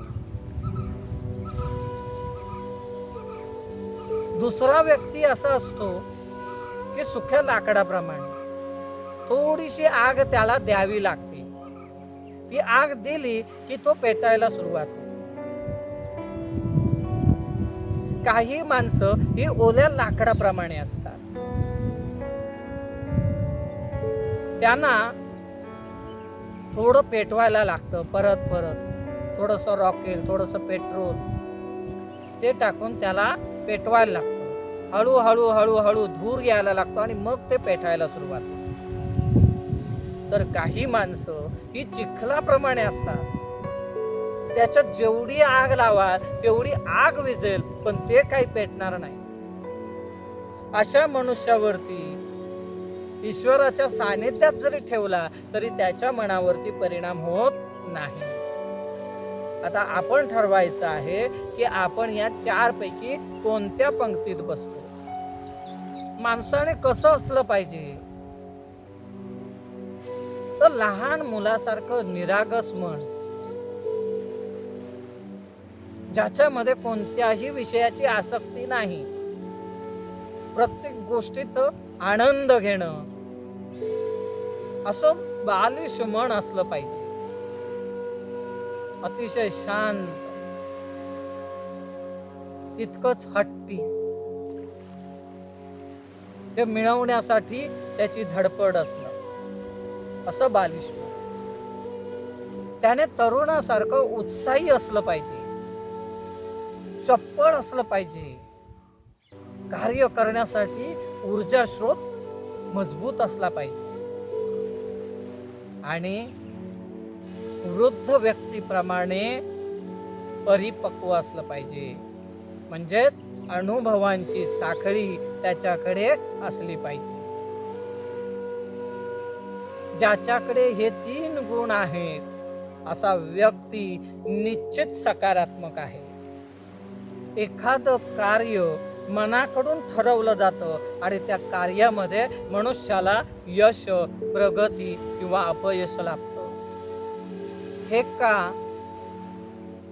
दुसरा व्यक्ती असा असतो की सुख्या लाकडाप्रमाणे थोडीशी आग त्याला द्यावी लागते. ती आग दिली की तो पेटायला सुरुवात होते. काही माणसं ही ओल्या लाकडाप्रमाणे असतात. त्यांना थोडं पेटवायला लागतं, परत परत थोडंसं रॉकेल, थोडंसं पेट्रोल ते टाकून त्याला पेटवायला लागतं. हळूहळू हळूहळू धूर यायला लागतो आणि मग ते पेटायला सुरुवात होते. तर काही माणसं ही चिखलाप्रमाणे असतात. त्याच्यात जेवढी आग लावा तेवढी आग विझेल, पण ते काही पेटणार नाही. अशा मनुष्यावरती ईश्वराच्या सानिध्यात जरी ठेवला तरी त्याच्या मनावरती परिणाम होत नाही. आता आपण ठरवायचं आहे की आपण या 4 पैकी कोणत्या पंक्तीत बसतो. माणसाने कसं असलं पाहिजे, तर लहान मुलासारखं निरागस मन, ज्याच्यामध्ये कोणत्याही विषयाची आसक्ती नाही, प्रत्येक गोष्टीत आनंद घेणं, असं बालिश मन असलं पाहिजे. अतिशय शांत, तितकंच हट्टी, ते मिळवण्यासाठी त्याची धडपड असणं, असं बालिश मन. त्याने तरुणासारखं उत्साही असलं पाहिजे, चप्पळ असलं पाहिजे, कार्य करण्यासाठी ऊर्जा स्रोत मजबूत असला पाहिजे आणि वृद्ध व्यक्तीप्रमाणे परिपक्व असलं पाहिजे. म्हणजेच अनुभवांची साखळी त्याच्याकडे असली पाहिजे. ज्याच्याकडे हे 3 गुण आहेत असा व्यक्ती निश्चित सकारात्मक आहे. एखादं कार्य मनाकडून ठरवलं जातं आणि त्या कार्यामध्ये मनुष्याला यश, प्रगती किंवा अपयश लाभतं. हे का?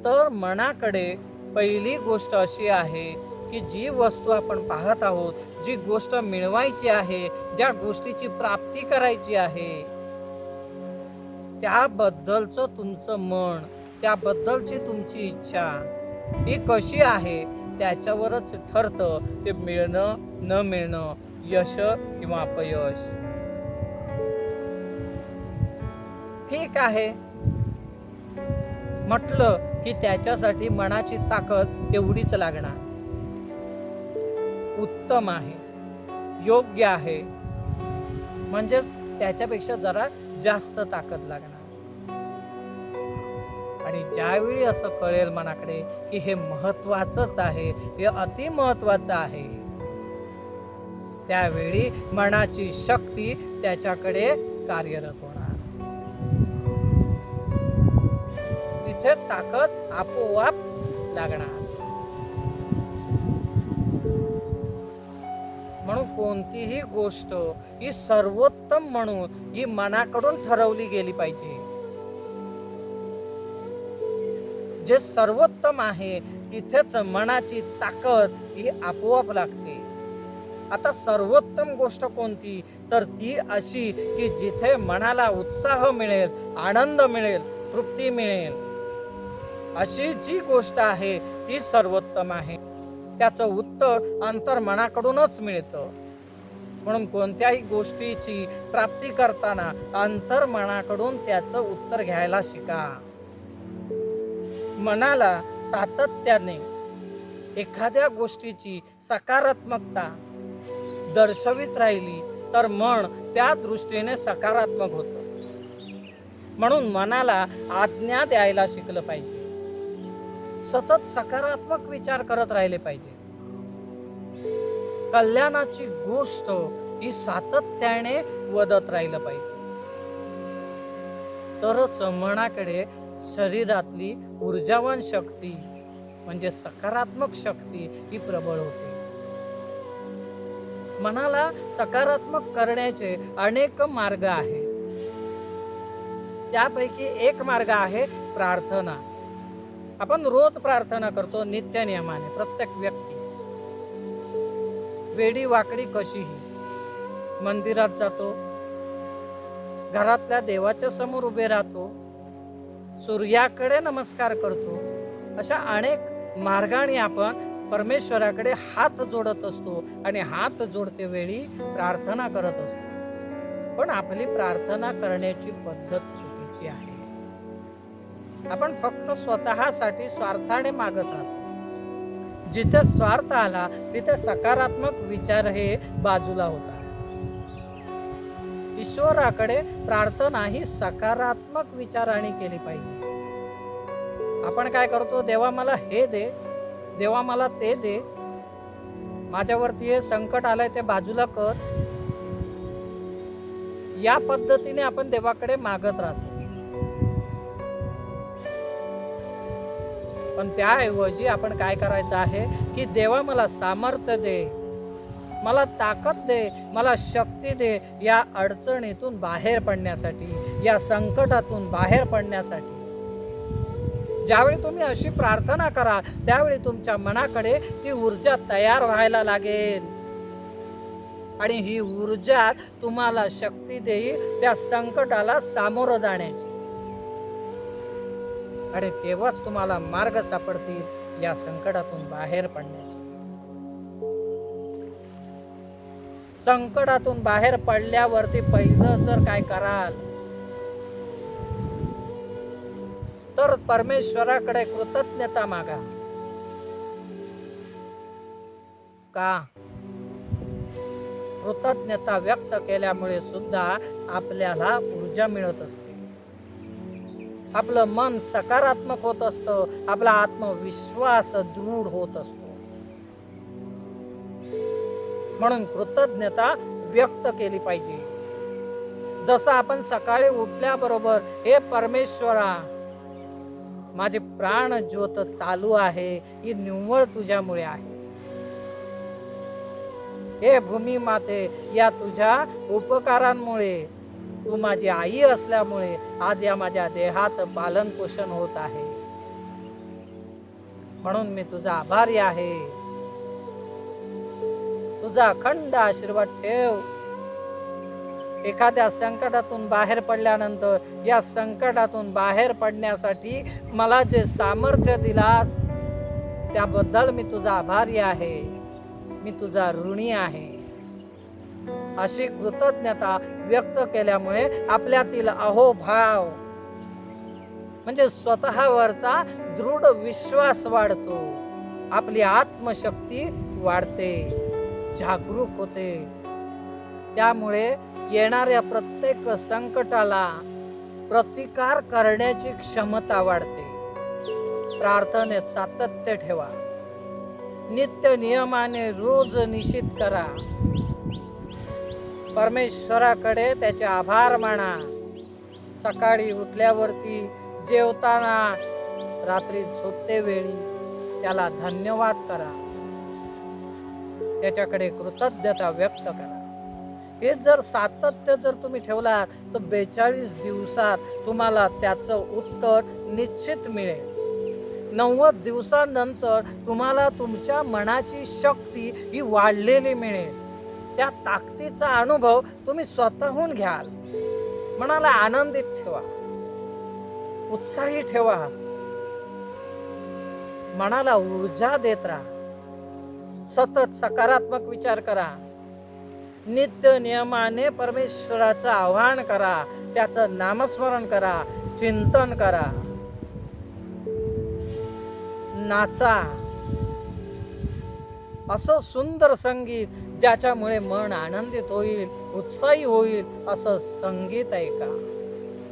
तर मनाकडे पहिली गोष्ट अशी आहे की जी वस्तू आपण पाहत आहोत, जी गोष्ट मिळवायची आहे, ज्या गोष्टीची प्राप्ती करायची आहे, त्याबद्दलचं तुमचं मन, त्याबद्दलची तुमची इच्छा ही कशी आहे त्याच्यावरच ठरतं ते मिळणं न मिळणं, यश किंवा अपयश. ठीक आहे म्हटलं की त्याच्यासाठी मनाची ताकद तेवढीच लागणार. उत्तम आहे, योग्य आहे, म्हणजेच त्याच्यापेक्षा जरा जास्त ताकद लागणार. आणि ज्यावेळी असं कळेल मनाकडे की हे महत्वाचंच आहे, हे अति महत्वाचं आहे, त्यावेळी मनाची शक्ती त्याच्याकडे कार्यरत होणार. तिथे ताकद आपोआप लागणार. म्हणून कोणतीही गोष्ट ही सर्वोत्तम म्हणून ही मनाकडून ठरवली गेली पाहिजे. जे सर्वोत्तम आहे तिथेच मनाची ताकद ही आपोआप लागते. आता सर्वोत्तम गोष्ट कोणती? तर ती अशी की जिथे मनाला उत्साह मिळेल, आनंद मिळेल, तृप्ती मिळेल, अशी जी गोष्ट आहे ती सर्वोत्तम आहे. त्याचं उत्तर अंतर्मनाकडूनच मिळतं. म्हणून कोणत्याही गोष्टीची प्राप्ती करताना अंतर्मनाकडून त्याचं उत्तर घ्यायला शिका. मनाला सातत्याने एखाद्या गोष्टीची सकारात्मकता दर्शवित राहिली तर मन त्या दृष्टीने सकारात्मक होतं. म्हणून मनाला आज्ञा द्यायला शिकलं पाहिजे. सतत सकारात्मक विचार करत राहिले पाहिजे. कल्याणाची गोष्ट ही सातत्याने वदत राहिलं पाहिजे. तरच मनाकडे शरीरातली ऊर्जावान शक्ती म्हणजे सकारात्मक शक्ती ही प्रबळ होते. मनाला सकारात्मक करण्याचे अनेक मार्ग आहेत. त्यापैकी एक मार्ग आहे प्रार्थना. आपण रोज प्रार्थना करतो नित्य नियमाने. प्रत्येक व्यक्ती वेडी वाकडी कशीही मंदिरात जातो, घरातल्या देवाच्या समोर उभे राहतो, सूर्याकडे नमस्कार करतो. अशा अनेक मार्गाने आपण परमेश्वराकडे हात जोडत असतो आणि हात जोडते वेळी प्रार्थना करत असतो. पण आपली प्रार्थना करण्याची पद्धत चुकीची आहे. आपण फक्त स्वतःसाठी स्वार्थाने मागत राहतो. जिथे स्वार्थ आला तिथे सकारात्मक विचार हे बाजूला होतात. ईश्वराकडे प्रार्थना ही सकारात्मक विचाराने केली पाहिजे. आपण काय करतो? देवा मला हे दे, देवा मला ते दे, माझ्यावरती हे संकट आलंय ते बाजूला कर. या पद्धतीने आपण देवाकडे मागत राहतो. पण त्याऐवजी आपण काय करायचं आहे की देवा मला सामर्थ्य दे, मला ताकद दे, मला शक्ती दे या अडचणीतून बाहेर पडण्यासाठी, या संकटातून बाहेर पडण्यासाठी. ज्यावेळी तुम्ही अशी प्रार्थना करा त्यावेळी तुमच्या मनाकडे ती ऊर्जा तयार व्हायला लागेल आणि ही ऊर्जा तुम्हाला शक्ती देईल त्या संकटाला सामोरं जाण्याची. आणि तेव्हाच तुम्हाला मार्ग सापडतील या संकटातून बाहेर पडण्याचे. संकटातून बाहेर पडल्यावरती पहिलं जर काय कराल तर परमेश्वराकडे कृतज्ञता मागा. का? कृतज्ञता व्यक्त केल्यामुळे सुद्धा आपल्याला ऊर्जा मिळत असते. आपलं मन सकारात्मक होत असतं, आपला आत्मविश्वास दृढ होत असतो. म्हणून कृतज्ञता व्यक्त केली पाहिजे. जसं आपण सकाळी उठल्याबरोबर हे परमेश्वरा, माझे प्राण ज्योत चालू आहे, ही निव्वळ तुझ्यामुळे आहे. हे भूमी माते, या तुझ्या उपकारांमुळे, तू माझी आई असल्यामुळे आज या माझ्या देहाचं पालन पोषण होत आहे. म्हणून मी तुझा आभारी आहे. तुझा अखंड आशीर्वाद ठेव. एखाद्या संकटातून बाहेर पडल्यानंतर या संकटातून बाहेर पडण्यासाठी मला जे सामर्थ्य दिलास त्याबद्दल मी तुझा आभारी आहे. मी तुझा ऋणी आहे. अशी कृतज्ञता व्यक्त केल्यामुळे आपल्यातील अहोभाव म्हणजे स्वतःवरचा दृढ विश्वास वाढतो. आपली आत्मशक्ती वाढते, जागरूक होते. त्यामुळे येणाऱ्या प्रत्येक संकटाला प्रतिकार करण्याची क्षमता वाढते. प्रार्थनेत सातत्य ठेवा. नित्य नियमाने रोज निश्चित करा. परमेश्वराकडे त्याचे आभार माना. सकाळी उठल्यावरती, जेवताना, रात्री झोपतेवेळी त्याला धन्यवाद करा. त्याच्याकडे कृतज्ञता व्यक्त करा. हे जर सातत्य जर तुम्ही ठेवला तर 42 दिवसात तुम्हाला त्याचं उत्तर निश्चित मिळेल. 90 दिवसानंतर तुम्हाला तुमच्या मनाची शक्ती ही वाढलेली मिळेल. त्या ताकदीचा अनुभव तुम्ही स्वतःहून घ्याल. मनाला आनंदित ठेवा, उत्साही ठेवा. मनाला ऊर्जा देत राहा. सतत सकारात्मक विचार करा. नित्य नियमाने परमेश्वराचं आवाहन करा. त्याचं नामस्मरण करा, चिंतन करा, नाचा. असं सुंदर संगीत ज्याच्यामुळे मन आनंदित होईल, उत्साही होईल असं संगीत ऐका.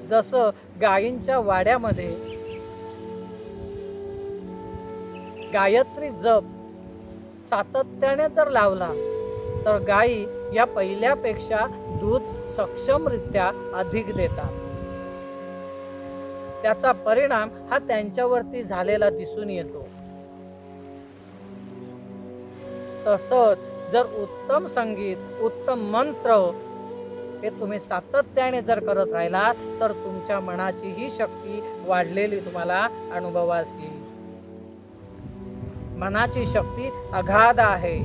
जसं गायींच्या वाड्यामध्ये गायत्री जप सातत्याने जर लावला तर गायी या पहिल्यापेक्षा दूध सक्षमरित्या अधिक देतात. त्याचा परिणाम हा त्यांच्यावरती झालेला दिसून येतो. तसंच जर उत्तम संगीत, उत्तम मंत्र हे तुम्ही सातत्याने जर करत राहिला तर तुमच्या मनाची ही शक्ती वाढलेली तुम्हाला अनुभवास येईल. मनाची शक्ती अगाध आहे.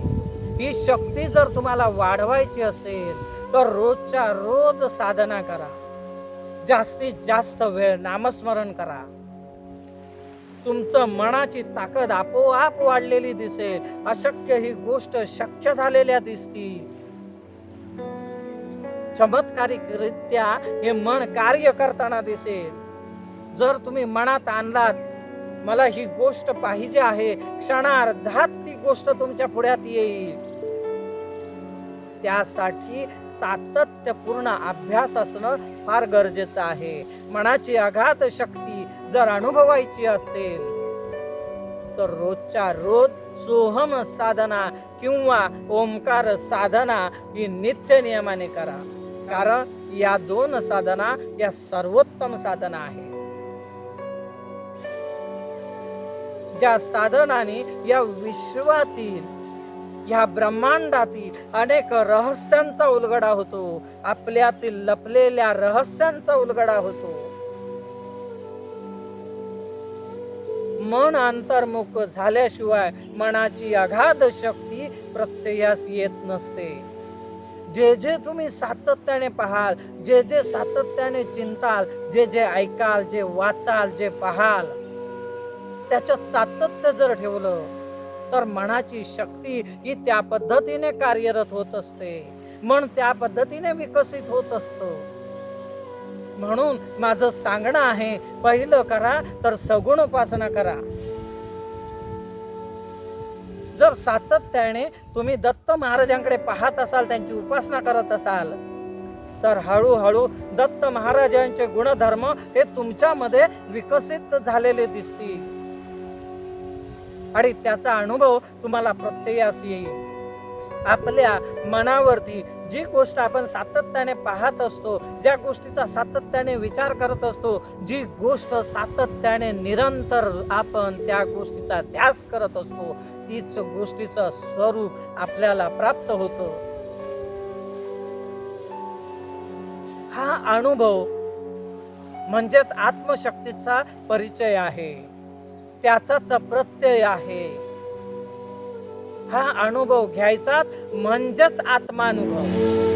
ही शक्ती जर तुम्हाला वाढवायची असेल तर रोजच्या रोज साधना करा. जास्तीत जास्त वेळ नामस्मरण करा. तुमचं मनाची ताकद आपोआप वाढलेली दिसेल. अशक्य ही गोष्ट शक्य झालेल्या दिसतील. चमत्कारिकरित्या हे मन कार्य करताना दिसेल. जर तुम्ही मनात आणलात मला ही गोष्ट पाहिजे आहे, क्षणार्धात ती गोष्ट तुमच्या पुढ्यात येईल. त्यासाठी सातत्यपूर्ण अभ्यास असणं फार गरजेचं आहे. मनाची अगाध शक्ती जर अनुभवायची असेल तर रोजच्या रोज सोहम साधना किंवा ओंकार साधना ही नित्य नियमाने करा. कारण या दोन साधना या सर्वोत्तम साधना आहे. ज्या साधनाने या विश्वातील, या ब्रह्मांडातील अनेक रहस्यांचा उलगडा होतो. आपल्यातील लपलेल्या रहस्यांचा उलगडा होतो. मन अंतर्मुख झाल्याशिवाय मनाची अगाध शक्ती प्रत्ययास येत नसते. जे जे तुम्ही सातत्याने पाहाल, जे जे सातत्याने चिंताल, जे जे ऐकाल, जे वाचाल, जे पाहाल, त्याच्यात सातत्य जर ठेवलं तर मनाची शक्ती ही त्या पद्धतीने कार्यरत होत असते. मन त्या पद्धतीने विकसित होत असतं. म्हणून माझं सांगणं आहे, पहिलं करा तर सगुण उपासना करा. जर सातत्याने तुम्ही दत्त महाराजांकडे पाहत असाल, त्यांची उपासना करत असाल तर हळूहळू दत्त महाराजांचे गुणधर्म हे तुमच्यामध्ये विकसित झालेले दिसतील आणि त्याचा अनुभव तुम्हाला प्रत्ययास येईल. आपल्या मनावरती जी गोष्ट आपण सातत्याने पाहत असतो, ज्या गोष्टीचा सातत्याने विचार करत असतो, जी गोष्ट सातत्याने निरंतर आपण त्या गोष्टीचा ध्यास करत असतो, तीच गोष्टीचं स्वरूप आपल्याला प्राप्त होतं. हा अनुभव म्हणजेच आत्मशक्तीचा परिचय आहे, त्याचाच प्रत्यय आहे. हा अनुभव घ्यायचा म्हणजेच आत्मानुभव.